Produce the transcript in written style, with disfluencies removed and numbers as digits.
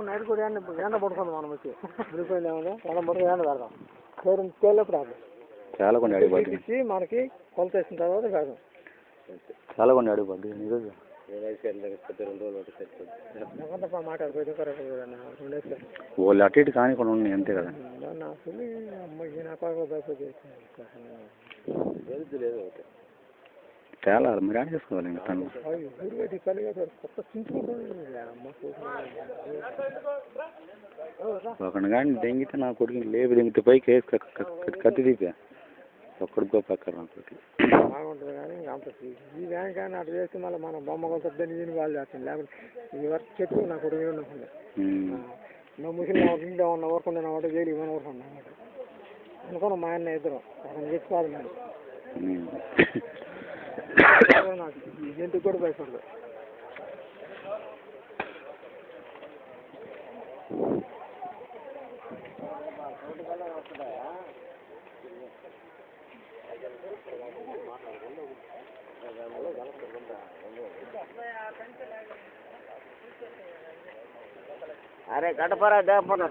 night కూడా ఎండ పడుకుంది మనం వచ్చి విడిపోయింది ఏమన్నా ఎండ పడుతుంది ఎండ పెడదాం తేలినప్పుడు అది చాలా కొన్ని అడిగిపోద్ది మనకి కొలత వేసిన తర్వాత పెడదాం చాలా కొన్ని అడిగిపోద్ది ఈరోజు వాళ్ళు అటు ఇటు కానీ కొన్ని ఉన్నాయి అంతే కదా చాలా మీరు యాడ్ చేసుకోవాలి ఇంకా తను ఒకటి కానీ దెంగితే నా కొడుకు లేపు దెంగితే పైకి వేసి కత్తి తీపా ఒక్కడికో పక్కన నా కొడుకు బాగుంటుంది కానీ ఈ వ్యాన్ కానీ అటు చేస్తే మళ్ళీ మన బొమ్మ కొంతని దీని వాళ్ళు చేస్తాను లేకపోతే ఈ వర్క్ చెప్పి నా కొడుకు ఉండకుండా నా ముసలి ఇంట్లో ఉన్న ఊరుకుండా నా వాడు జైలు ఇవ్వని ఊరుకున్నా అనుకున్నాం మా ఆయన ఇద్దరు అతను చెప్పుకోవాలి మరి నాకు ఇంటికి కూడా భయపడదు అరే గడపరా దేపరా